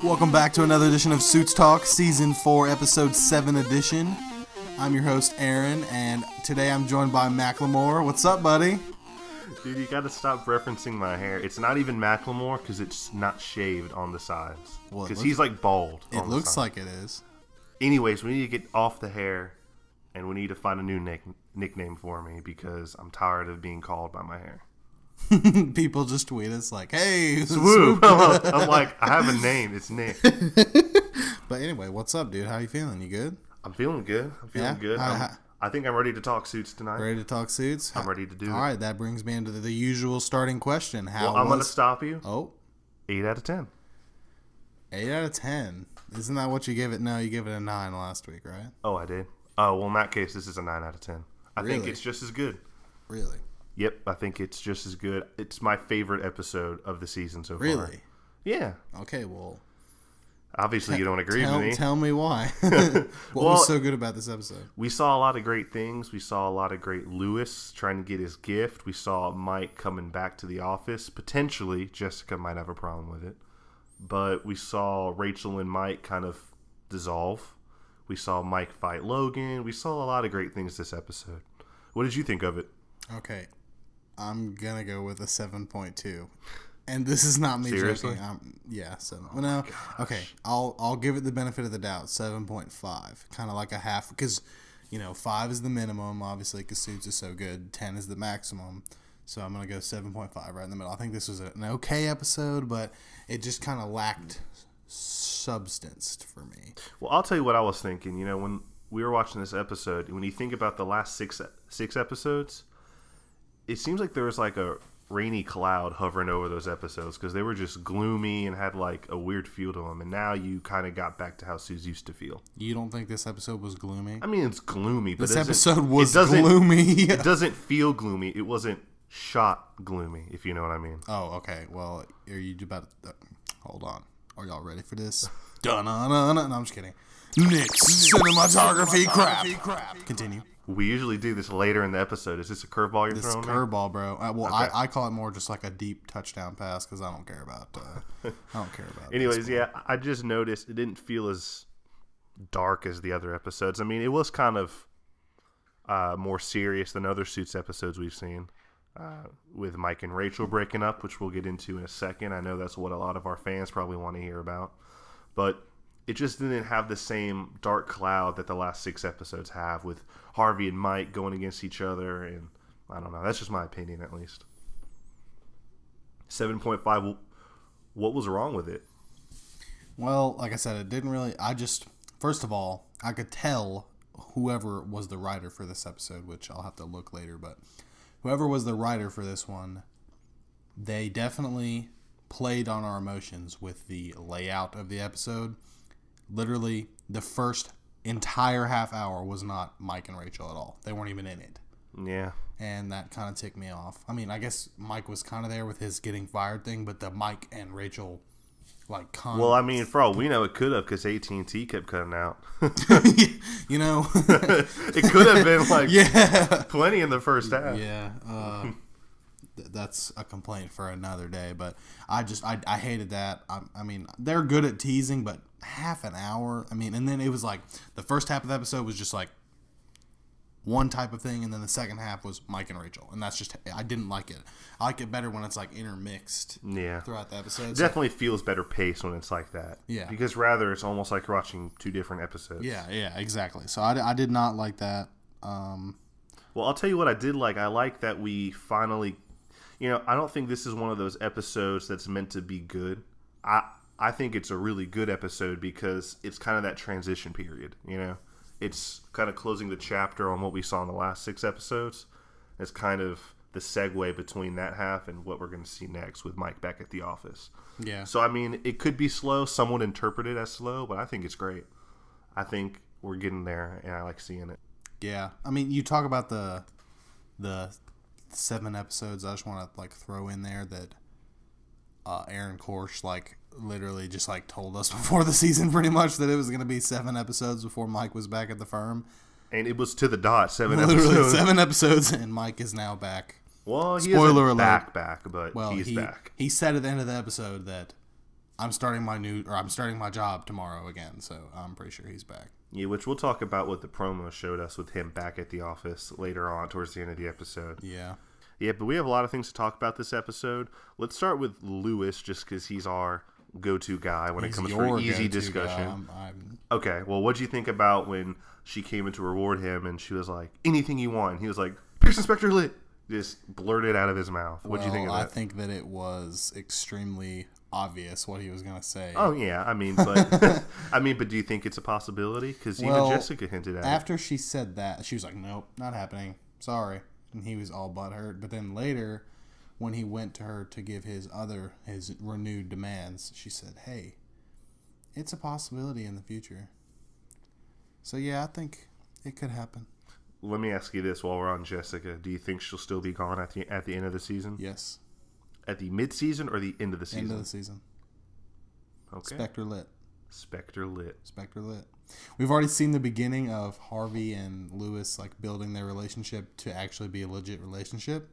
Welcome back to another edition of Suits Talk, Season 4, Episode 7 edition. I'm your host, Aaron, and today I'm joined by Macklemore. What's up, buddy? Dude, you gotta stop referencing my hair. It's not even Macklemore because it's not shaved on the sides. Because he's like bald. It looks like it is. Anyways, we need to get off the hair, and we need to find a new nickname for me because I'm tired of being called by my hair. People just tweet us like, hey, Swoop. I'm like, I have a name. It's Nick. But anyway, what's up, dude? How you feeling? You good? I'm feeling good. Good. I think I'm ready to talk suits tonight. Ready to talk suits? I'm ready to do it. All right, that brings me into the usual starting question. I'm going to stop you. Oh. 8 out of 10. 8 out of 10. Isn't that what you gave it? No, you gave it a 9 last week, right? Oh, I did? Oh, well, in that case, this is a 9 out of 10. I think it's just as good. Really? Yep, I think it's just as good. It's my favorite episode of the season so far. Really? Yeah. Okay, well... Obviously, you don't agree with me. Tell me why. What was so good about this episode? We saw a lot of great things. We saw a lot of great Lewis trying to get his gift. We saw Mike coming back to the office. Potentially, Jessica might have a problem with it. But we saw Rachel and Mike kind of dissolve. We saw Mike fight Logan. We saw a lot of great things this episode. What did you think of it? Okay. I'm going to go with a 7.2. And this is not me Seriously? joking. No. Okay. I'll give it the benefit of the doubt. 7.5, kind of like a half, because 5 is the minimum, obviously, because Suits is so good. 10 is the maximum, so I'm gonna go 7.5 right in the middle. I think this was an okay episode, but it just kind of lacked substance for me. Well, I'll tell you what I was thinking. When we were watching this episode, when you think about the last six episodes, it seems like there was like a rainy cloud hovering over those episodes because they were just gloomy and had like a weird feel to them. And now you kind of got back to how Suze used to feel. You don't think this episode was gloomy? I mean, it's gloomy, but this episode was gloomy. It doesn't feel gloomy. It wasn't shot gloomy, if you know what I mean. Oh, okay. Well, are you about to... hold on. Are y'all ready for this? Dun-dun-dun-dun. No, I'm just kidding. Nick's cinematography crap. Continue. We usually do this later in the episode. Is this a curveball you're throwing? This is a curveball, bro. Okay. I call it more just like a deep touchdown pass because I don't care about. Anyways, yeah, I just noticed it didn't feel as dark as the other episodes. I mean, it was kind of more serious than other Suits episodes we've seen, with Mike and Rachel breaking up, which we'll get into in a second. I know that's what a lot of our fans probably want to hear about, but it just didn't have the same dark cloud that the last 6 episodes have, with Harvey and Mike going against each other, and I don't know. That's just my opinion, at least. 7.5. What was wrong with it? Well, like I said, it didn't really... First of all, I could tell whoever was the writer for this episode, which I'll have to look later, but whoever was the writer for this one, they definitely played on our emotions with the layout of the episode. Literally, the first entire half hour was not Mike and Rachel at all. They weren't even in it. Yeah. And that kind of ticked me off. I mean, I guess Mike was kind of there with his getting fired thing, but the Mike and Rachel, Well, I mean, for all we know, it could have, because AT&T kept cutting out. It could have been, plenty in the first half. Yeah. That's a complaint for another day, but I hated that. I mean, they're good at teasing, but half an hour, I mean, and then it was like the first half of the episode was just like one type of thing, and then the second half was Mike and Rachel, and that's just, I didn't like it. I like it better when it's like intermixed throughout the episode. It definitely feels better paced when it's like that. Yeah. Because rather it's almost like you're watching 2 different episodes. Yeah, exactly. So I did not like that. Well, I'll tell you what I did like. I like that we finally... I don't think this is one of those episodes that's meant to be good. I think it's a really good episode because it's kind of that transition period, It's kind of closing the chapter on what we saw in the last 6 episodes. It's kind of the segue between that half and what we're going to see next with Mike back at the office. Yeah. So, I mean, it could be slow. Some would interpret it as slow, but I think it's great. I think we're getting there, and I like seeing it. Yeah. I mean, you talk about the 7 episodes. I just want to throw in there that Aaron Korsh literally just told us before the season pretty much that it was going to be 7 episodes before Mike was back at the firm. And it was to the dot, 7 literally episodes. 7 episodes, and Mike is now back. Well, he Spoiler isn't alert. back, but he's back. He said at the end of the episode that I'm starting my job tomorrow again, so I'm pretty sure he's back. Yeah, which we'll talk about what the promo showed us with him back at the office later on towards the end of the episode. Yeah. Yeah, but we have a lot of things to talk about this episode. Let's start with Lewis, just because he's our go-to guy when it comes for an easy discussion. Okay, well, what'd you think about when she came in to reward him and she was like, anything you want? And he was like, Pierce Inspector Lit. Just blurted out of his mouth. What'd you think of that? I think that it was extremely obvious what he was going to say. Oh, yeah. I mean, but do you think it's a possibility? Because even Jessica hinted at it. After she said that, she was like, nope, not happening. Sorry. And he was all butthurt. But then later, when he went to her to give his renewed demands, she said, hey, it's a possibility in the future. So, yeah, I think it could happen. Let me ask you this while we're on Jessica. Do you think she'll still be gone at the end of the season? Yes. At the mid-season or the end of the season? End of the season. Okay. Spectre Lit. Spectre Lit. Spectre Lit. We've already seen the beginning of Harvey and Lewis like building their relationship to actually be a legit relationship.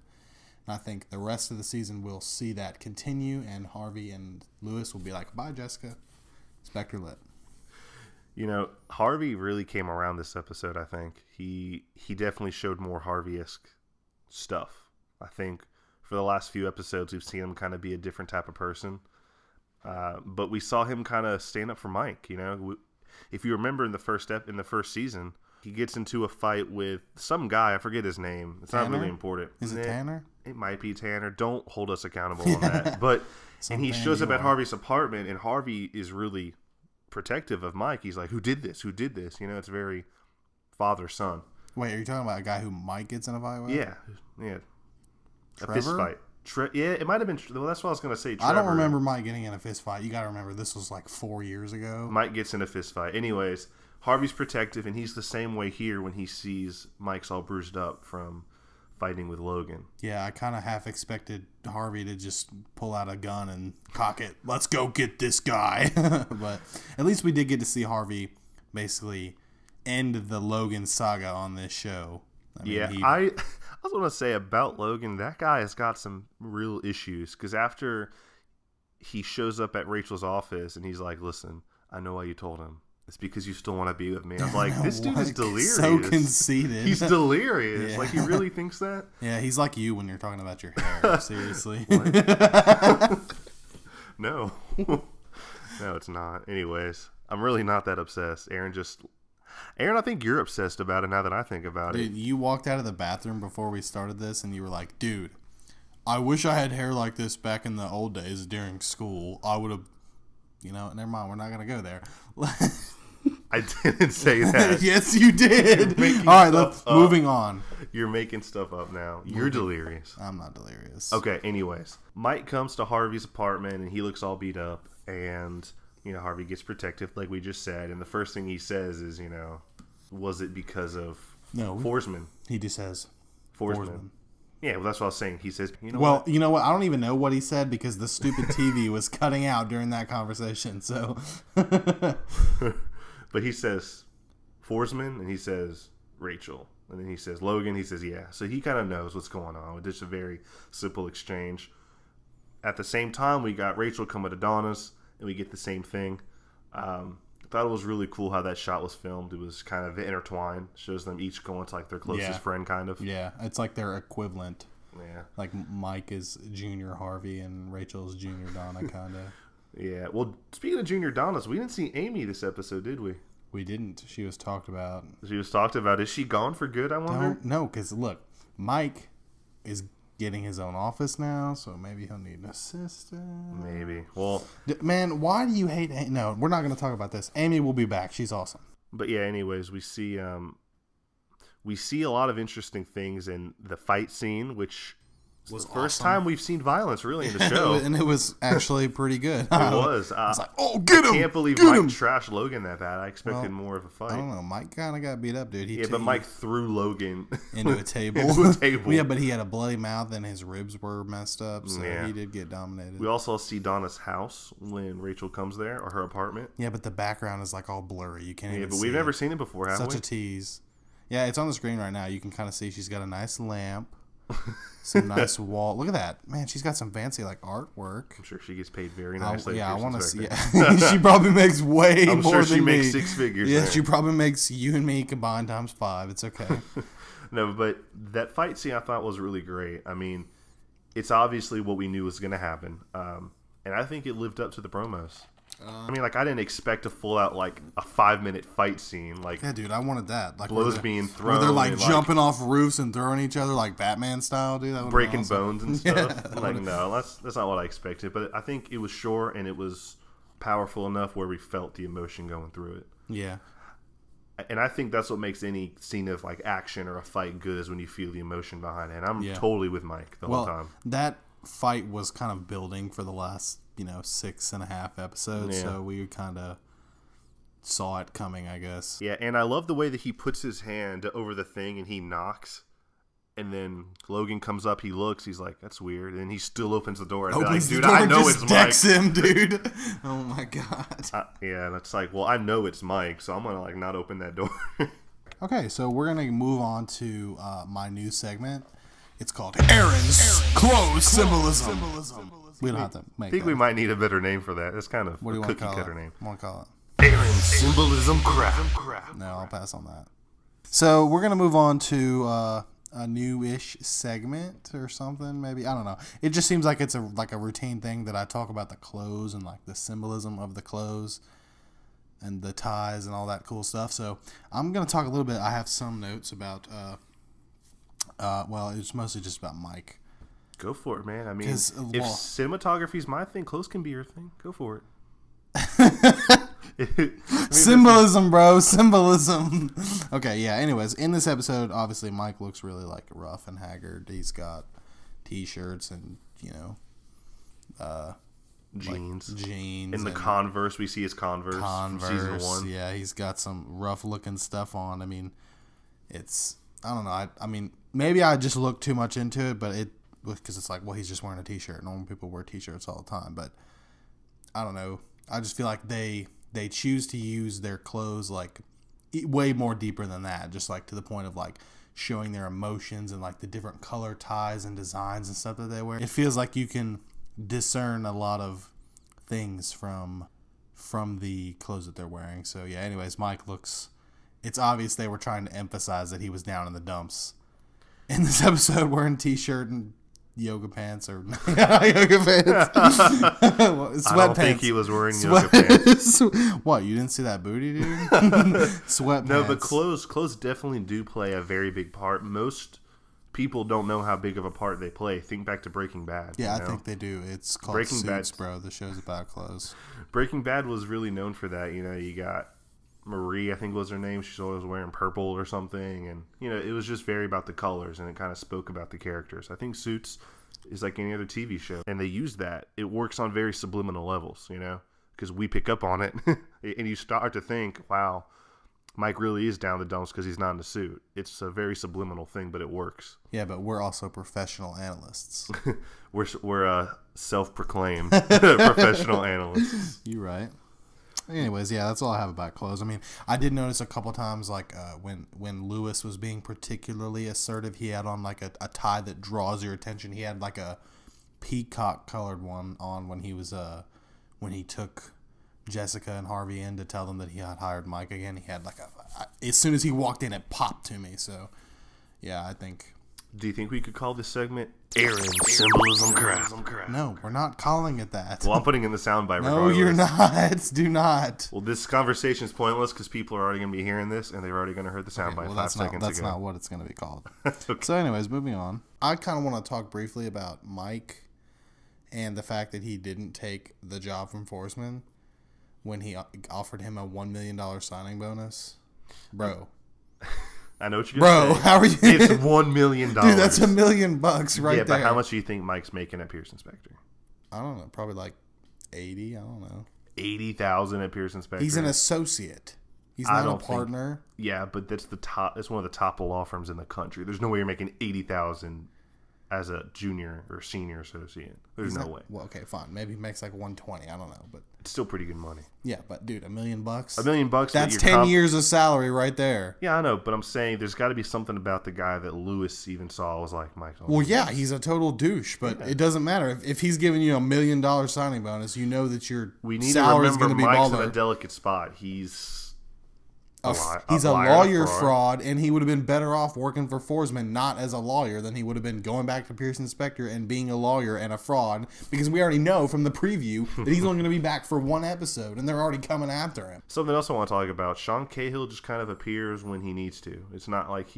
And I think the rest of the season we'll see that continue, and Harvey and Lewis will be like, bye, Jessica. Spectre Lit. You know, Harvey really came around this episode, I think. He definitely showed more Harvey-esque stuff. I think for the last few episodes, we've seen him kind of be a different type of person. But we saw him kind of stand up for Mike, you know. If you remember in the first season, he gets into a fight with some guy. I forget his name. It's Tanner? Not really important. Is it Tanner? It might be Tanner. Don't hold us accountable on that. But and he shows up at Harvey's apartment, and Harvey is really protective of Mike. He's like, who did this? You know, it's very father-son. Wait, are you talking about a guy who Mike gets in a fight with? Yeah. Trevor? A fist fight. Yeah, it might have been. Well, that's what I was going to say. Trevor. I don't remember Mike getting in a fist fight. You got to remember, this was like 4 years ago. Mike gets in a fist fight. Anyways, Harvey's protective, and he's the same way here when he sees Mike's all bruised up from fighting with Logan. Yeah, I kind of half expected Harvey to just pull out a gun and cock it. Let's go get this guy. But at least we did get to see Harvey basically end the Logan saga on this show. I was going to say about Logan, that guy has got some real issues, because after he shows up at Rachel's office and he's like, listen, I know why you told him. It's because you still want to be with me. I'm like, this dude is delirious. So conceited. He's delirious. Yeah. Like, he really thinks that? Yeah, he's like you when you're talking about your hair. Seriously. No. No, it's not. Anyways, I'm really not that obsessed. Aaron, I think you're obsessed about it now that I think about it. Dude, you walked out of the bathroom before we started this and you were like, dude, I wish I had hair like this back in the old days during school. I would have, never mind. We're not going to go there. I didn't say that. Yes, you did. All right, moving on. You're making stuff up now. You're delirious. I'm not delirious. Okay, anyways. Mike comes to Harvey's apartment, and he looks all beat up, and, Harvey gets protective, like we just said, and the first thing he says is, was it because of Foresman? He just says Foresman. Yeah, well, that's what I was saying. He says, you know what? I don't even know what he said because the stupid TV was cutting out during that conversation, so... But he says Foresman, and he says Rachel, and then he says Logan. He says, yeah. So he kind of knows what's going on. It's just a very simple exchange. At the same time, we got Rachel coming to Donna's, and we get the same thing. I thought it was really cool how that shot was filmed. It was kind of intertwined. Shows them each going to like their closest friend, kind of. Yeah, it's like their equivalent. Yeah. Like Mike is Junior Harvey and Rachel's Junior Donna, kind of. Yeah. Well, speaking of Junior Donnas, we didn't see Amy this episode, did we? We didn't. She was talked about. Is she gone for good, I wonder? No, because look, Mike is getting his own office now, so maybe he'll need an assistant. Maybe. Well, man, why do you hate... No, we're not going to talk about this. Amy will be back. She's awesome. But yeah, anyways, we see a lot of interesting things in the fight scene, which was the first time we've seen violence really in the show. And it was actually pretty good. It was. I was like, oh, get him! I can't believe Mike trashed Logan that bad. I expected more of a fight. I don't know. Mike kind of got beat up, dude. But Mike threw Logan into a table. Yeah, but he had a bloody mouth and his ribs were messed up, so he did get dominated. We also see Donna's house when Rachel comes there, or her apartment. Yeah, but the background is like all blurry. You can't even see. Yeah, but we've never seen it before, have we? Such a tease. Yeah, it's on the screen right now. You can kind of see she's got a nice lamp. Some nice wall. Look at that, man. She's got some fancy like artwork. I'm sure she gets paid very nicely. I want to see. Yeah. She probably makes way I'm more sure than she me. makes 6 figures. Yeah, there. she probably makes you and me combined times 5. It's okay. No, but that fight scene I thought was really great. I mean, it's obviously what we knew was going to happen, and I think it lived up to the promos. I mean, like, I didn't expect a full out like a 5-minute fight scene. Like, yeah, dude, I wanted that. Like blows being thrown, where they're like and, jumping off roofs and throwing each other like Batman style, dude. That breaking awesome. bones and stuff. Yeah, like, no, that's not what I expected. But I think it was short and it was powerful enough where we felt the emotion going through it. Yeah. And I think that's what makes any scene of like action or a fight good, is when you feel the emotion behind it. And I'm totally with Mike the whole time. That fight was kind of building for the last 6.5 episodes, so we kind of saw it coming, I guess. Yeah, and I love the way that he puts his hand over the thing and he knocks, and then Logan comes up, he looks, he's like, that's weird, and he still opens the door. And opens like, dude, the door I know and it's just Mike. decks him, dude. Oh my god. Yeah, and it's like, well, I know it's Mike, so I'm gonna like not open that door. Okay, so we're gonna move on to my new segment. It's called Aaron's Clothes Symbolism. We don't have to make I think we might need a better name for that. It's kind of what do you a want to cookie call cutter it? name. Want to call it? Aaron's Symbolism crap. No, I'll pass on that. So we're gonna move on to a new-ish segment or something. Maybe, I don't know. It just seems like it's a routine thing that I talk about the clothes and like the symbolism of the clothes and the ties and all that cool stuff. So I'm gonna talk a little bit. I have some notes about. Well, it's mostly just about Mike. Go for it, man. I mean, if cinematography's my thing, clothes can be your thing. Go for it. Symbolism, bro. Symbolism. Okay, yeah. Anyways, in this episode, obviously, Mike looks really like rough and haggard. He's got t-shirts and jeans. Like jeans. In the Converse, we see his Converse from season 1. Yeah, he's got some rough-looking stuff on. I mean, I don't know. I mean, maybe I just looked too much into it, but because it's like, well, he's just wearing a t-shirt. Normal people wear t-shirts all the time, but I don't know. I just feel like they choose to use their clothes like way more deeper than that, just like to the point of like showing their emotions and like the different color ties and designs and stuff that they wear. It feels like you can discern a lot of things from the clothes that they're wearing. So yeah, anyways, Mike looks, it's obvious they were trying to emphasize that he was down in the dumps in this episode, wearing t-shirt and yoga pants or yoga pants. Sweatpants. I don't think he was wearing yoga pants. What, you didn't see that booty, dude? Sweatpants. No, but clothes definitely do play a very big part. Most people don't know how big of a part they play. Think back to Breaking Bad. Yeah, I think they do. It's called Breaking Suits, Bad, bro. The show's about clothes. Breaking Bad was really known for that. You got Marie, I think was her name. She's always wearing purple or something, and it was just very about the colors, and it kind of spoke about the characters. I think Suits is like any other TV show, and they use that. It works on very subliminal levels, because we pick up on it, and you start to think, wow, Mike really is down the dumps because he's not in a suit. It's a very subliminal thing, but it works. Yeah, but we're also professional analysts. we're self-proclaimed professional analysts. You're right. Anyways, yeah, that's all I have about clothes. I mean, I did notice a couple times, like when Lewis was being particularly assertive, he had on like a tie that draws your attention. He had like a peacock colored one on when he was when he took Jessica and Harvey in to tell them that he had hired Mike again. He had like as soon as he walked in, it popped to me. So yeah, I think. Do you think we could call this segment Aaron's Symbolism crap? No, we're not calling it that. Well, I'm putting in the soundbite. No, you're not. Do not. Well, this conversation is pointless because people are already going to be hearing this, and they're already going to hear the soundbite 5 seconds ago. That's not what it's going to be called. Okay. So anyways, moving on. I kind of want to talk briefly about Mike and the fact that he didn't take the job from Foresman when he offered him a $1 million signing bonus. Bro. I know what you're going to say. Bro, how are you? It's $1 million. Dude, that's $1 million right there. Yeah, but how much do you think Mike's making at Pierce Inspector? I don't know. Probably like 80. I don't know. 80,000 at Pierce Inspector. He's an associate. He's not a partner. Yeah, but that's the top. It's one of the top law firms in the country. There's no way you're making 80,000 as a junior or senior associate. There's no way. Well, okay, fine. Maybe he makes like 120. I don't know, but it's still pretty good money. Yeah, but dude, $1 million. $1 million. That's 10 years of salary right there. Yeah, I know, but I'm saying there's got to be something about the guy that Lewis even saw was like, Mike. Well, yeah, he's a total douche, but it doesn't matter if he's giving you $1 million signing bonus. You know that your salary is going to be Mike's baller. in a delicate spot. He's he's a lawyer fraud, and he would have been better off working for Foresman not as a lawyer than he would have been going back to Pearson Spector and being a lawyer and a fraud, because we already know from the preview that he's only going to be back for one episode, and they're already coming after him. Something else I want to talk about, Sean Cahill just kind of appears when he needs to. It's not like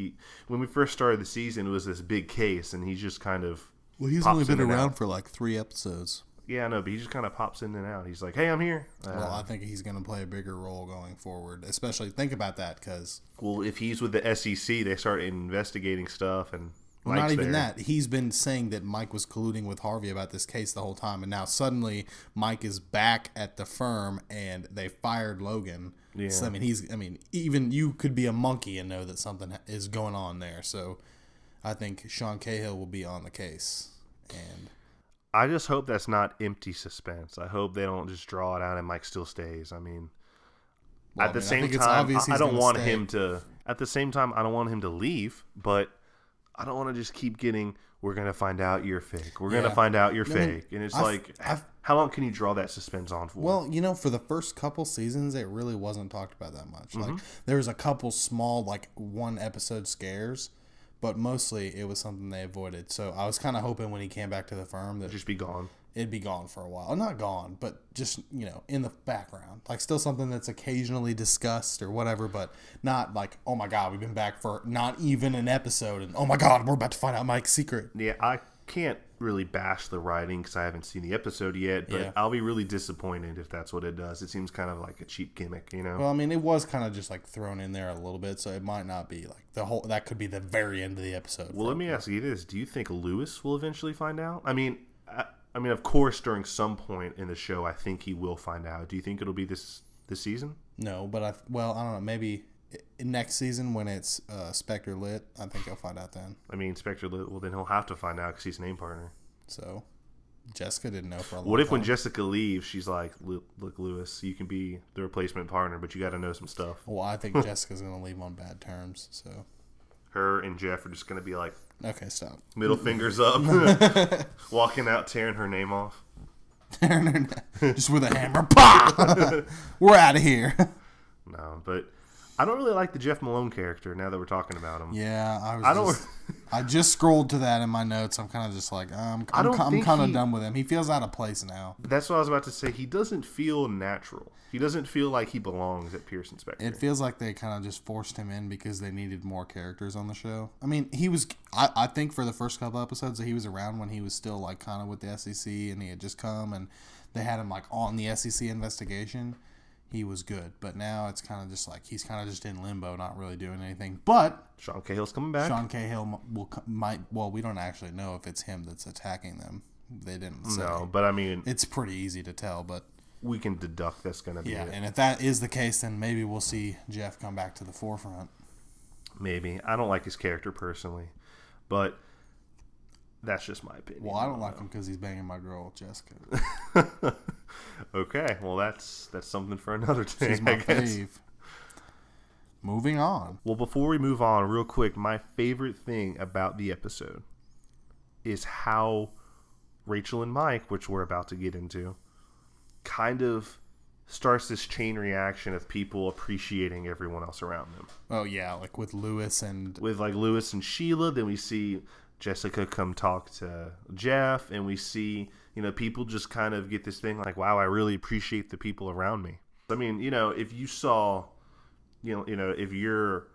when we first started the season, it was this big case, and he's just kind of he's only been around for like 3 episodes. Yeah, I know, but he just kind of pops in and out. He's like, hey, I'm here. Well, I think he's going to play a bigger role going forward, especially think about that because... Well, if he's with the SEC, they start investigating stuff and... Well, not even that. He's been saying that Mike was colluding with Harvey about this case the whole time, and now suddenly Mike is back at the firm and they fired Logan. Yeah. So, even you could be a monkey and know that something is going on there. So I think Sean Cahill will be on the case. And... I just hope that's not empty suspense. I hope they don't just draw it out and Mike still stays. At the same time, I don't want him to. At the same time, I don't want him to leave, but I don't want to just keep getting. We're gonna find out you're fake. We're gonna find out you're fake, and it's how long can you draw that suspense on for? Well, for the first couple seasons, it really wasn't talked about that much. Mm-hmm. Like there was a couple small, like 1 episode scares. But mostly it was something they avoided. So I was kind of hoping when he came back to the firm that it'd just be gone. It'd be gone for a while. Not gone, but just, in the background. Like still something that's occasionally discussed or whatever, but not like, oh my God, we've been back for not even an episode. And oh my God, we're about to find out Mike's secret. Yeah, I can't really bash the writing because I haven't seen the episode yet, but I'll be really disappointed if that's what it does. It seems kind of like a cheap gimmick, Well, it was kind of just like thrown in there a little bit, so it might not be like that could be the very end of the episode. Well, let me ask you this. Do you think Lewis will eventually find out? I mean, of course, during some point in the show, I think he will find out. Do you think it'll be this season? No, but I don't know. Maybe next season when it's Spectre lit, I think he'll find out then. Spectre lit, well, then he'll have to find out because he's name partner. So, Jessica didn't know for a long time. What if when Jessica leaves, she's like, look, Lewis, you can be the replacement partner, but you got to know some stuff. Well, I think Jessica's going to leave on bad terms, so. Her and Jeff are just going to be like, okay, stop. Middle fingers up, walking out, tearing her name off. Just with a hammer. Pah! We're out of here. No, but I don't really like the Jeff Malone character now that we're talking about him. Yeah, I just scrolled to that in my notes. I'm kind of just like, I'm kind of done with him. He feels out of place now. That's what I was about to say. He doesn't feel natural. He doesn't feel like he belongs at Pearson Spector. It feels like they kind of just forced him in because they needed more characters on the show. He was, I think for the first couple episodes that he was around when he was still like kind of with the SEC and he had just come and they had him like on the SEC investigation. He was good, but now it's kind of just like he's kind of just in limbo, not really doing anything. But Sean Cahill's coming back. Sean Cahill might. Well, we don't actually know if it's him that's attacking them. They didn't say. No, but it's pretty easy to tell. But we can deduct that's going to be it. And if that is the case, then maybe we'll see Jeff come back to the forefront. Maybe. I don't like his character personally, but that's just my opinion. Well, I don't like him because he's banging my girl Jessica. Okay, well that's something for another day. She's my fave. Moving on. Well, before we move on, real quick, my favorite thing about the episode is how Rachel and Mike, which we're about to get into, kind of starts this chain reaction of people appreciating everyone else around them. Oh yeah, like with Lewis and Sheila. Then we see Jessica come talk to Jeff, and we see, people just kind of get this thing like, wow, I really appreciate the people around me. If you saw, if you're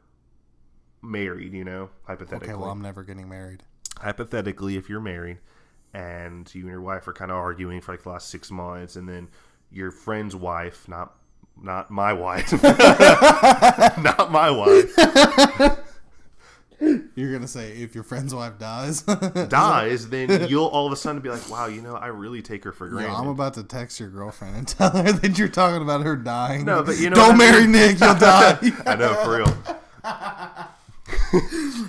married, hypothetically. Okay, well, I'm never getting married. Hypothetically, if you're married and you and your wife are kind of arguing for like the last 6 months, and then your friend's wife, not my wife, not my wife. You're going to say if your friend's wife dies, then you'll all of a sudden be like, wow, I really take her for granted. I'm about to text your girlfriend and tell her that you're talking about her dying. No, but don't marry Nick, you'll die. I know, for real.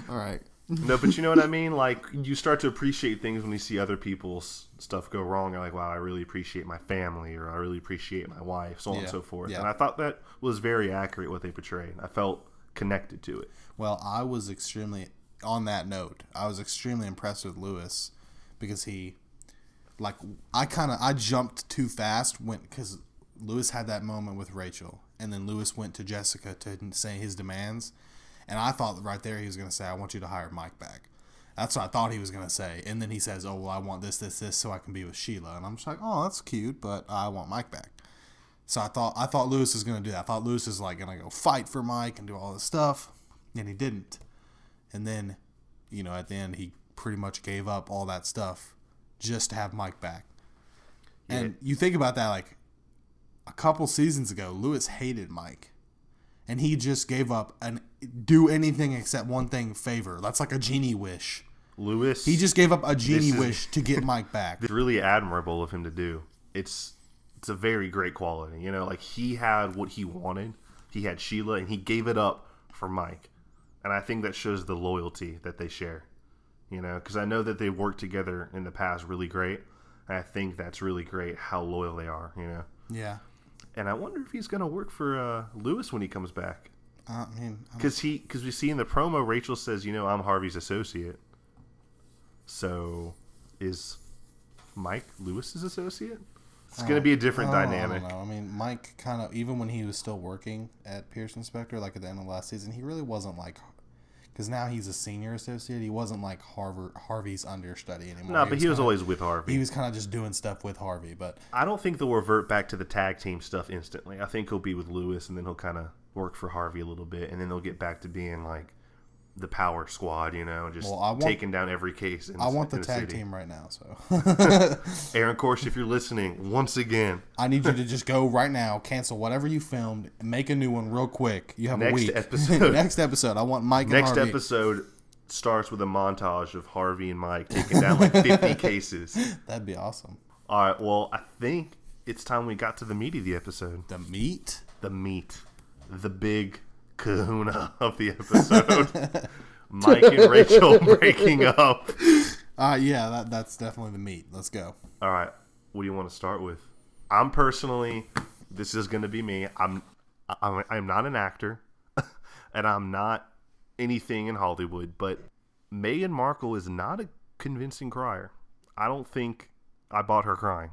All right. No, but you know what I mean? Like, you start to appreciate things when you see other people's stuff go wrong. You're like, wow, I really appreciate my family, or I really appreciate my wife, so on and so forth. Yeah. And I thought that was very accurate what they portrayed. I felt connected to it. Well, I was extremely, on that note, I was extremely impressed with Lewis because he, like, I jumped too fast because Lewis had that moment with Rachel, and then Lewis went to Jessica to say his demands. And I thought right there he was going to say, I want you to hire Mike back. That's what I thought he was going to say. And then he says, oh, well, I want this, so I can be with Sheila. And I'm just like, oh, that's cute, but I want Mike back. So I thought Lewis was going to do that. I thought Lewis was like going to go fight for Mike and do all this stuff. And he didn't. And then, you know, at the end, he pretty much gave up all that stuff just to have Mike back. Yeah. And you think about that, like, a couple seasons ago, Lewis hated Mike. And he just gave up and do anything except one thing favor. That's like a genie wish. Lewis. He just gave up a genie wish to get Mike back. It's really admirable of him to do. It's a very great quality. You know, like, he had what he wanted. He had Sheila, and he gave it up for Mike. And I think that shows the loyalty that they share. You know, because I know that they worked together in the past really great. And I think that's really great how loyal they are, you know. Yeah. And I wonder if he's going to work for Lewis when he comes back. Because we see in the promo, Rachel says, you know, I'm Harvey's associate. So is Mike Lewis's associate? It's going to be a different dynamic. I don't know. I mean, Mike kind of, even when he was still working at Pearson Spector, like at the end of last season, he really wasn't like, because now he's a senior associate. He wasn't like Harvey's understudy anymore. No, but he was always with Harvey. He was kind of just doing stuff with Harvey. But I don't think they'll revert back to the tag team stuff instantly. I think he'll be with Lewis, and then he'll kind of work for Harvey a little bit, and then they'll get back to being like the power squad, you know, just taking down every case. I want the tag team right now. So, Aaron Korsh, if you're listening, once again, I need you to just go right now, cancel whatever you filmed, and make a new one real quick. You have a week. Next episode, I want Mike and Harvey. Next episode starts with a montage of Harvey and Mike taking down like 50 cases. That'd be awesome. All right, well, I think it's time we got to the meat of the episode. The meat? The meat. The big kahuna of the episode. Mike and Rachel breaking up. Yeah, that's definitely the meat. Let's go. All right, what do you want to start with? I'm personally, this is going to be me. I'm not an actor, and I'm not anything in Hollywood, but Meghan Markle is not a convincing crier. I don't think I bought her crying.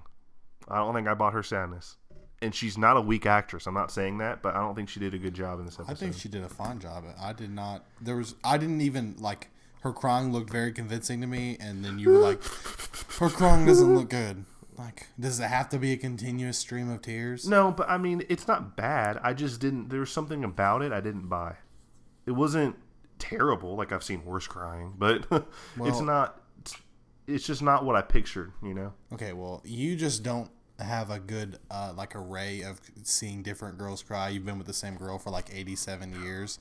I don't think I bought her sadness. And she's not a weak actress. I'm not saying that, but I don't think she did a good job in this episode. I think she did a fine job. I didn't even, like, her crying looked very convincing to me, and then you were like, her crying doesn't look good. Like, does it have to be a continuous stream of tears? No, but I mean, it's not bad. I just didn't, there was something about it I didn't buy. It wasn't terrible, like I've seen worse crying, but it's just not what I pictured, you know? Okay, well, you just don't have a good like array of seeing different girls cry. You've been with the same girl for like 87 years,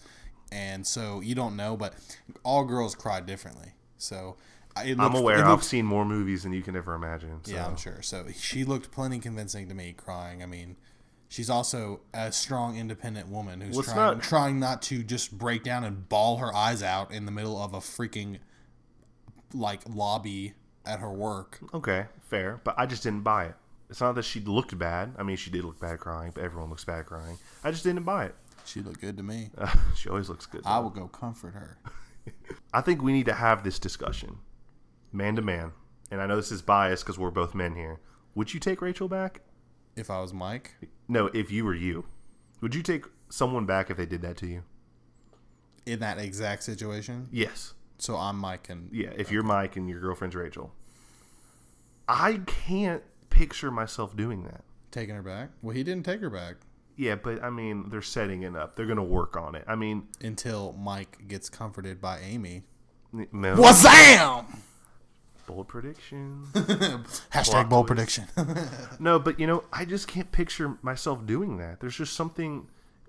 and so you don't know, but all girls cry differently. So I'm aware. I've seen more movies than you can ever imagine. So. Yeah, I'm sure. So she looked plenty convincing to me crying. I mean, she's also a strong, independent woman who's trying not to just break down and bawl her eyes out in the middle of a freaking like lobby at her work. Okay, fair, but I just didn't buy it. It's not that she looked bad. I mean, she did look bad crying, but everyone looks bad crying. I just didn't buy it. She looked good to me. She always looks good. I will go comfort her. I think we need to have this discussion, man to man. And I know this is biased because we're both men here. Would you take Rachel back? If I was Mike? No, if you were you. Would you take someone back if they did that to you? In that exact situation? Yes. So I'm Mike and... Yeah, if you're Mike and your girlfriend's Rachel. I can't picture myself doing that. Taking her back? Well, he didn't take her back. Yeah, but I mean, they're setting it up. They're going to work on it. I mean... Until Mike gets comforted by Amy. No. Wazam! Bold prediction. Hashtag bold prediction. No, but you know, I just can't picture myself doing that. There's just something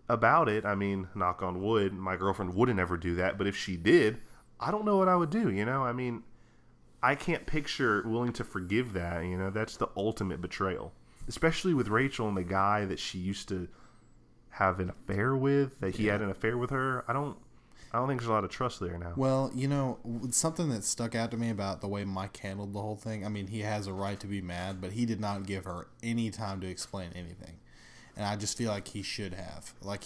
about it. I mean, knock on wood, my girlfriend wouldn't ever do that. But if she did, I don't know what I would do, you know? I mean, I can't picture willing to forgive that, you know? That's the ultimate betrayal. Especially with Rachel and the guy that she used to have an affair with, that he had an affair with her. I don't think there's a lot of trust there now. Well, you know, something that stuck out to me about the way Mike handled the whole thing, I mean, he has a right to be mad, but he did not give her any time to explain anything. And I just feel like he should have. Like,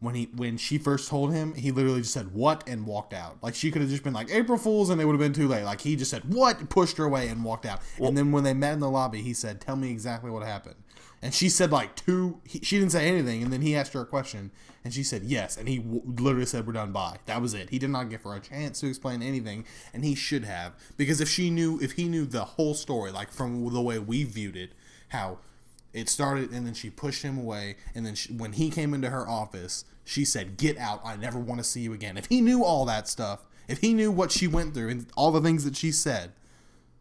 when she first told him, he literally just said, what, and walked out. Like, she could have just been like, April Fool's, and it would have been too late. Like, he just said, what, pushed her away, and walked out. Well, and then when they met in the lobby, he said, tell me exactly what happened. And she said, like, she didn't say anything, and then he asked her a question, and she said, yes, and he literally said, we're done, bye. That was it. He did not give her a chance to explain anything, and he should have. Because if he knew the whole story, like, from the way we viewed it, how it started, and then she pushed him away, and then when he came into her office, she said, get out, I never want to see you again. If he knew all that stuff, if he knew what she went through, and all the things that she said,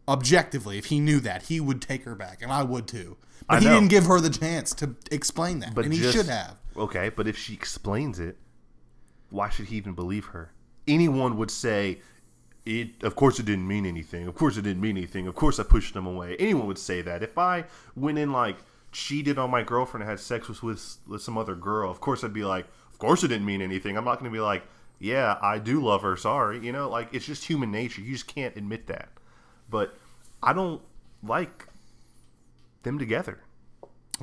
objectively, if he knew that, he would take her back, and I would too. But he didn't give her the chance to explain that, and he should have. Okay, but if she explains it, why should he even believe her? Anyone would say, of course it didn't mean anything. Of course it didn't mean anything. Of course I pushed him away. Anyone would say that. If I went in, like, cheated on my girlfriend and had sex with some other girl, of course I'd be like, of course it didn't mean anything. I'm not going to be like, yeah, I do love her, sorry. You know, like, it's just human nature. You just can't admit that. But I don't like them together.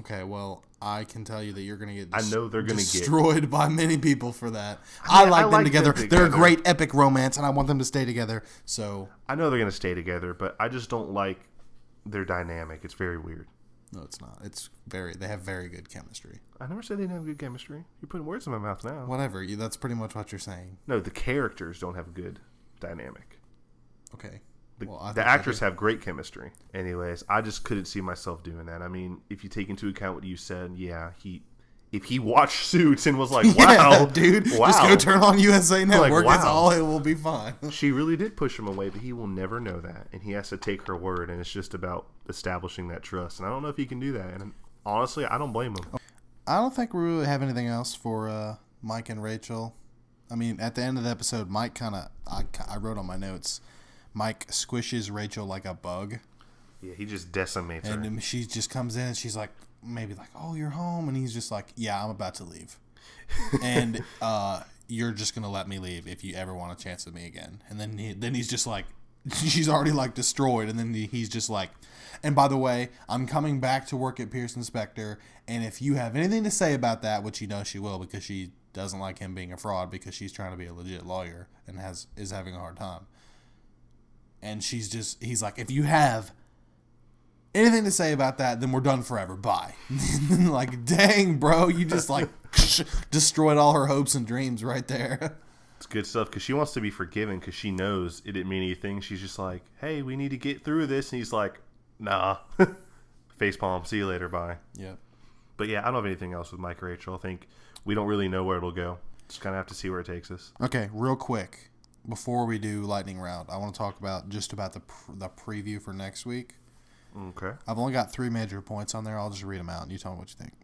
Okay, well, I can tell you that you're going to get destroyed by many people for that. I like them together. They're a great epic romance, and I want them to stay together. So I know they're going to stay together, but I just don't like their dynamic. It's very weird. No, it's not. They have very good chemistry. I never said they didn't have good chemistry. You're putting words in my mouth now. Whatever. That's pretty much what you're saying. No, the characters don't have good dynamic. Okay. The actors have great chemistry. Anyways, I just couldn't see myself doing that. I mean, if you take into account what you said, yeah, if he watched Suits and was like, wow, yeah, dude, just go turn on USA Network. Like, wow. It will be fine. She really did push him away, but he will never know that. And he has to take her word, and it's just about establishing that trust. And I don't know if he can do that. And honestly, I don't blame him. I don't think we really have anything else for Mike and Rachel. I mean, at the end of the episode, Mike I wrote on my notes, Mike squishes Rachel like a bug. Yeah, he just decimates her. And she just comes in and she's like, maybe like, oh, you're home. And he's just like, yeah, I'm about to leave. And you're just going to let me leave if you ever want a chance with me again. And then he's just like, she's already like destroyed. And then he's just like, and by the way, I'm coming back to work at Pearson Spector. And if you have anything to say about that, which you know she will, because she doesn't like him being a fraud because she's trying to be a legit lawyer and is having a hard time. And he's like, if you have anything to say about that, then we're done forever. Bye. Like, dang, bro, you just like destroyed all her hopes and dreams right there. It's good stuff because she wants to be forgiven because she knows it didn't mean anything. She's just like, hey, we need to get through this. And he's like, nah. Facepalm. See you later. Bye. Yep. But yeah, I don't have anything else with Mike and Rachel. I think we don't really know where it'll go. Just kind of have to see where it takes us. Okay, real quick. Before we do lightning round, I want to talk about the preview for next week. Okay. I've only got 3 major points on there. I'll just read them out and you tell me what you think.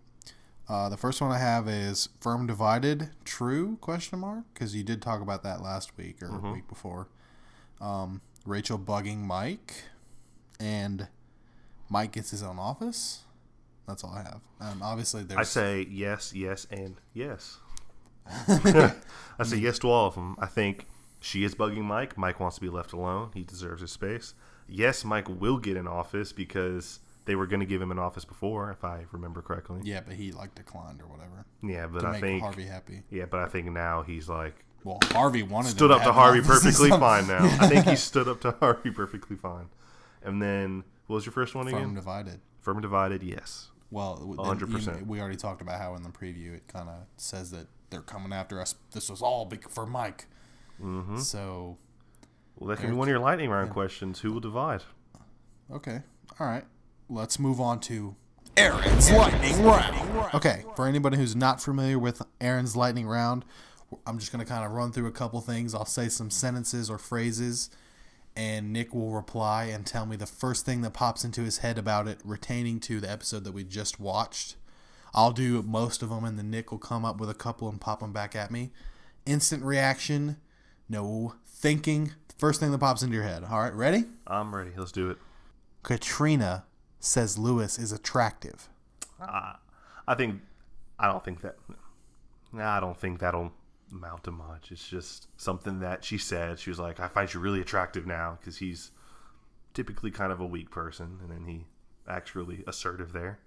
The first one I have is firm divided, true, ? Because you did talk about that last week or week before. Rachel bugging Mike, and Mike gets his own office. That's all I have. Obviously, there's... I say yes, yes, and yes. I say yes to all of them. I think she is bugging Mike. Mike wants to be left alone. He deserves his space. Yes, Mike will get an office because they were going to give him an office before, if I remember correctly. Yeah, but he declined or whatever. Yeah, but I think Harvey happy. Yeah, but I think now he's like, well, Harvey stood up to Harvey perfectly fine now. I think he stood up to Harvey perfectly fine. And then what was your first one again? Firm divided. Firm divided. Yes. Well, 100%. We already talked about how in the preview it kind of says that they're coming after us. This was all for Mike. Mm-hmm. So, well, that can be one of your lightning round questions. Who will divide? Okay. All right. Let's move on to Aaron's lightning round. Okay. For anybody who's not familiar with Aaron's lightning round, I'm just going to kind of run through a couple things. I'll say some sentences or phrases, and Nick will reply and tell me the first thing that pops into his head about it, retaining to the episode that we just watched. I'll do most of them, and then Nick will come up with a couple and pop them back at me. Instant reaction, no thinking. First thing that pops into your head. All right, ready? I'm ready. Let's do it. Katrina says Lewis is attractive. I don't think that'll amount to much. It's just something that she said. She was like, I find you really attractive now, because he's typically kind of a weak person, and then he acts really assertive there.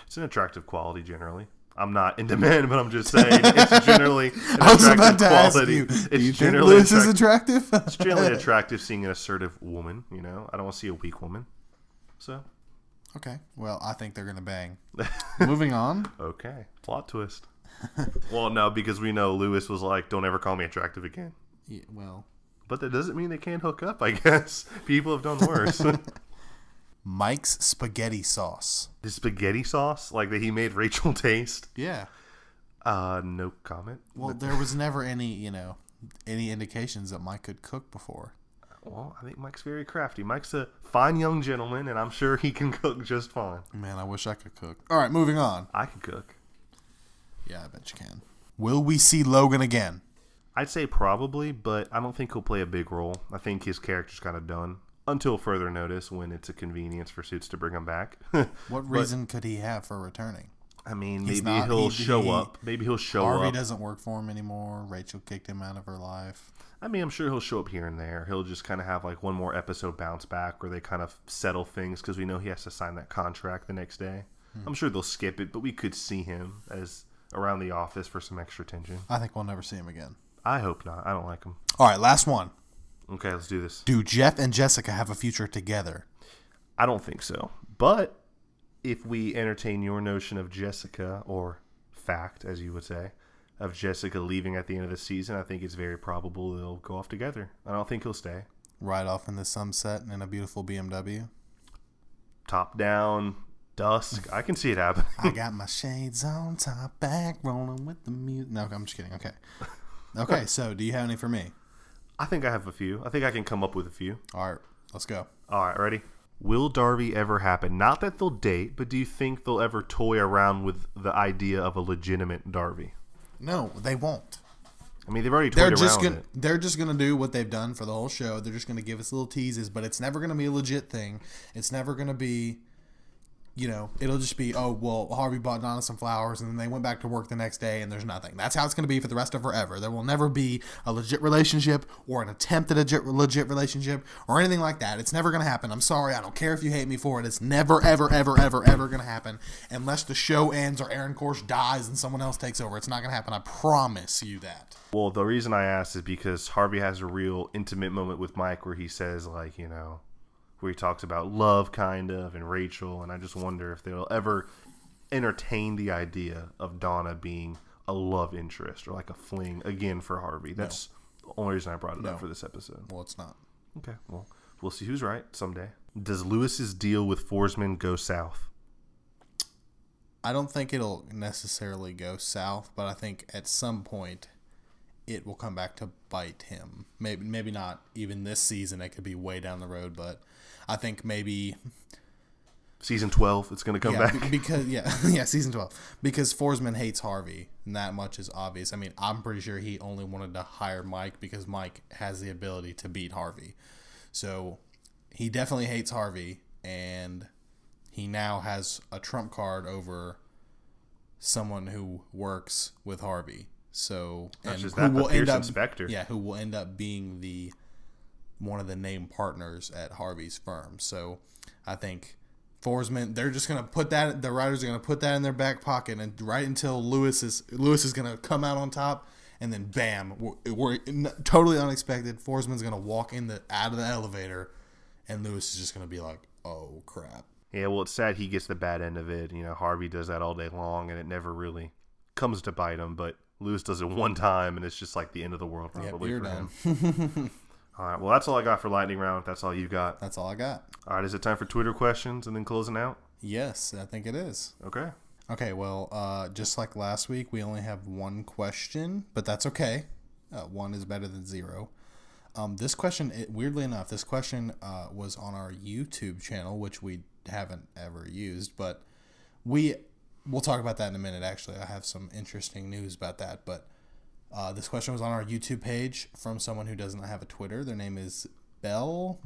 It's an attractive quality generally. I'm not into men, but I'm just saying it's generally an I was attractive about to quality. ask you, It's do you think generally Lewis is attractive? It's generally attractive seeing an assertive woman. You know, I don't want to see a weak woman. So, okay. Well, I think they're gonna bang. Moving on. Okay, plot twist. Well, no, because we know Lewis was like, "Don't ever call me attractive again." Yeah, well, but that doesn't mean they can't hook up. I guess people have done worse. Mike's spaghetti sauce. The spaghetti sauce, like that he made Rachel taste. Yeah. No comment. Well, there was never any indications that Mike could cook before. Well, I think Mike's very crafty. Mike's a fine young gentleman, and I'm sure he can cook just fine. Man, I wish I could cook. All right, moving on. I can cook. Yeah, I bet you can. Will we see Logan again? I'd say probably, but I don't think he'll play a big role. I think his character's kind of done. Until further notice, when it's a convenience for Suits to bring him back. What reason could he have for returning? I mean, maybe he'll show up. Maybe he'll show up. Harvey doesn't work for him anymore. Rachel kicked him out of her life. I mean, I'm sure he'll show up here and there. He'll just kind of have like one more episode bounce back where they kind of settle things because we know he has to sign that contract the next day. I'm sure they'll skip it, but we could see him as around the office for some extra tension. I think we'll never see him again. I hope not. I don't like him. All right, last one. Okay, let's do this. Do Jeff and Jessica have a future together? I don't think so. But if we entertain your notion of Jessica, or fact, as you would say, of Jessica leaving at the end of the season, I think it's very probable they'll go off together. I don't think he'll stay. Ride off in the sunset in a beautiful BMW? Top down, dusk. I can see it happen. I got my shades on, top back, rolling with the music. No, I'm just kidding. Okay. Okay, so do you have any for me? I think I have a few. I think I can come up with a few. All right, let's go. All right, ready? Will Darby ever happen? Not that they'll date, but do you think they'll ever toy around with the idea of a legitimate Darby? No, they won't. I mean, they've already toyed around with it. They're just going to do what they've done for the whole show. They're just going to give us little teases, but it's never going to be a legit thing. It's never going to be, it'll just be, oh, well, Harvey bought Donna some flowers, and then they went back to work the next day, and there's nothing. That's how it's going to be for the rest of forever. There will never be a legit relationship or an attempt at a legit relationship or anything like that. It's never going to happen. I'm sorry. I don't care if you hate me for it. It's never, ever, ever, ever, ever going to happen unless the show ends or Aaron Korsh dies and someone else takes over. It's not going to happen. I promise you that. Well, the reason I asked is because Harvey has a real intimate moment with Mike where he says, where he talks about love, kind of, and Rachel, and I just wonder if they'll ever entertain the idea of Donna being a love interest or like a fling again for Harvey. That's the only reason I brought it up for this episode. Well, it's not. Okay, well, we'll see who's right someday. Does Lewis's deal with Foresman go south? I don't think it'll necessarily go south, but I think at some point it will come back to bite him. Maybe not even this season. It could be way down the road, but I think maybe season 12 it's going to come back. Because season 12. Because Foresman hates Harvey, and that much is obvious. I mean, I'm pretty sure he only wanted to hire Mike because Mike has the ability to beat Harvey. So he definitely hates Harvey, and he now has a trump card over someone who works with Harvey. So, and who will end up, Spector. Yeah, who will end up being one of the named partners at Harvey's firm. So, I think Foresman, they're just gonna put that. The writers are gonna put that in their back pocket, and right until Lewis is gonna come out on top, and then bam, we're totally unexpected. Foresman's gonna walk out of the elevator, and Lewis is just gonna be like, "Oh crap." Yeah, well, it's sad he gets the bad end of it. Harvey does that all day long, and it never really comes to bite him, but Lewis does it one time, and it's just like the end of the world probably for him. All right, well, that's all I got for Lightning Round. That's all you got. That's all I got. All right, is it time for Twitter questions and then closing out? Yes, I think it is. Okay, well, just like last week, we only have one question, but that's okay. One is better than zero. This question, weirdly enough, was on our YouTube channel, which we haven't ever used, but we'll talk about that in a minute. Actually, I have some interesting news about that, but this question was on our YouTube page from someone who doesn't have a Twitter. Their name is Beljour,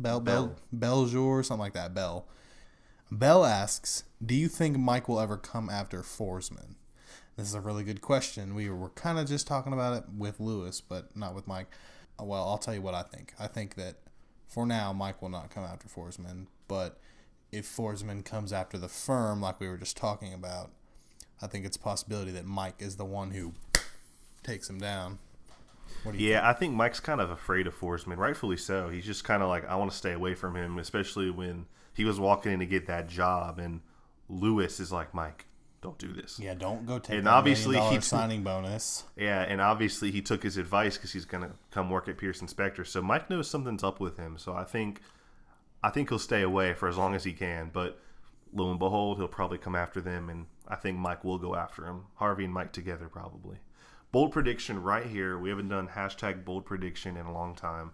something like that. Bell asks, do you think Mike will ever come after Foresman? This is a really good question. We were kind of just talking about it with Lewis, but not with Mike. Well, I'll tell you what I think. I think that for now, Mike will not come after Foresman, but if Foresman comes after the firm, like we were just talking about, I think it's a possibility that Mike is the one who takes him down. What do you think? I think Mike's kind of afraid of Foresman, rightfully so. He's just kind of like, I want to stay away from him, especially when he was walking in to get that job, and Lewis is like, Mike, don't do this. Yeah, don't go take and that obviously $1 million signing bonus. Yeah, and obviously he took his advice because he's going to come work at Pearson Spector. So Mike knows something's up with him. So I think he'll stay away for as long as he can. But lo and behold, he'll probably come after them, and I think Mike will go after him. Harvey and Mike together probably. Bold prediction right here. We haven't done hashtag bold prediction in a long time.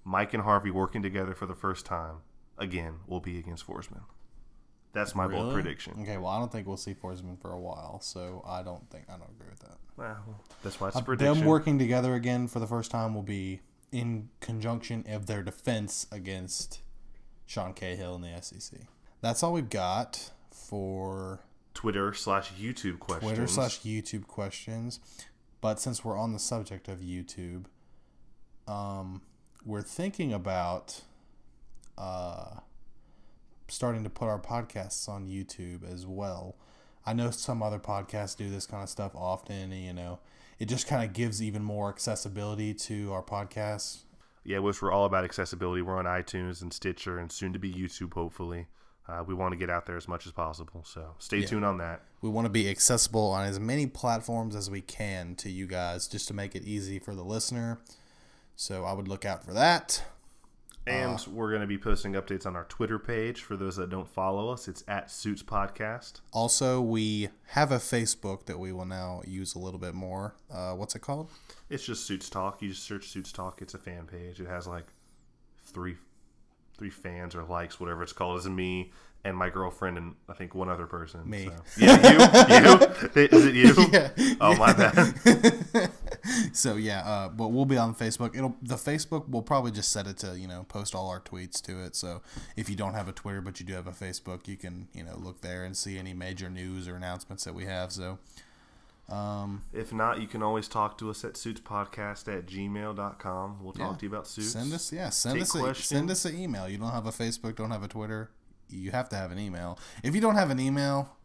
Mike and Harvey working together for the first time, again, will be against Foresman. That's my bold prediction. Okay, well, I don't think we'll see Foresman for a while, so I don't agree with that. Well, that's why it's a prediction. Them working together again for the first time will be in conjunction of their defense against Sean Cahill and the SEC. That's all we've got for Twitter/YouTube questions. But since we're on the subject of YouTube, we're thinking about starting to put our podcasts on YouTube as well. I know some other podcasts do this kind of stuff often, and, it just kind of gives even more accessibility to our podcasts. Yeah, which we're all about accessibility. We're on iTunes and Stitcher and soon to be YouTube, hopefully. We want to get out there as much as possible, so stay tuned on that. We want to be accessible on as many platforms as we can to you guys, just to make it easy for the listener. So I would look out for that. And we're going to be posting updates on our Twitter page. For those that don't follow us, it's @Suits Podcast. Also, we have a Facebook that we will now use a little bit more. What's it called? It's just Suits Talk. You just search Suits Talk. It's a fan page. It has like three fans or likes, whatever it's called. It's me and my girlfriend and I think one other person. Me. So. Yeah, you? Is it you? Yeah. Oh, my bad. So but we'll be on Facebook. The Facebook, we'll probably just set it to, post all our tweets to it. So if you don't have a Twitter but you do have a Facebook, you can, look there and see any major news or announcements that we have. So if not, you can always talk to us at suitspodcast@gmail.com. We'll talk to you about suits. Send us an email. You don't have a Facebook, don't have a Twitter, you have to have an email. If you don't have an email,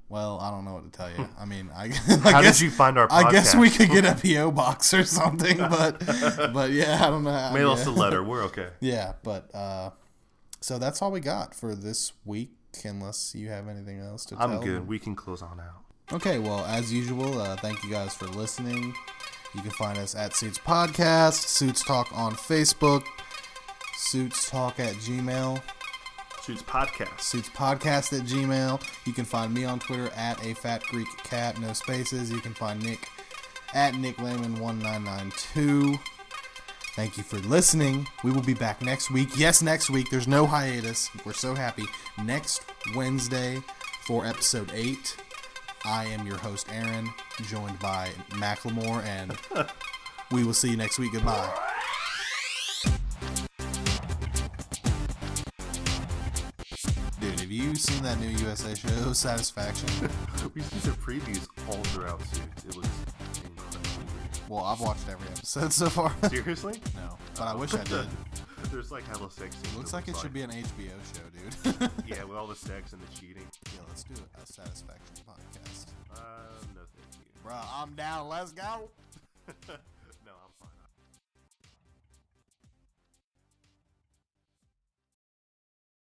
well, I don't know what to tell you. I mean, how did you find our podcast? I guess we could get a P.O. box or something, but yeah, I don't know. Mail us a letter. We're okay. Yeah, but so that's all we got for this week, unless you have anything else to tell. I'm good. We can close on out. Okay, well, as usual, thank you guys for listening. You can find us at Suits Podcast, Suits Talk on Facebook, Suits Talk at Gmail. Suits Podcast. Suits Podcast at Gmail. You can find me on Twitter at @AFatGreekCat, no spaces. You can find Nick at NickLayman1992. Thank you for listening. We will be back next week. Yes, next week. There's no hiatus. We're so happy. Next Wednesday for episode 8. I am your host, Aaron, joined by Macklemore, and we will see you next week. Goodbye. Dude, have you seen that new USA show, Satisfaction? We see the previews all throughout Suits. It was incredibly weird. Well, I've watched every episode so far. Seriously? No, but I wish I did. There's like hella sex scenes. Looks like it should be an HBO show, dude. Yeah, with all the sex and the cheating. Yeah, let's do a Satisfaction podcast. No thank you. Bruh, I'm down. Let's go.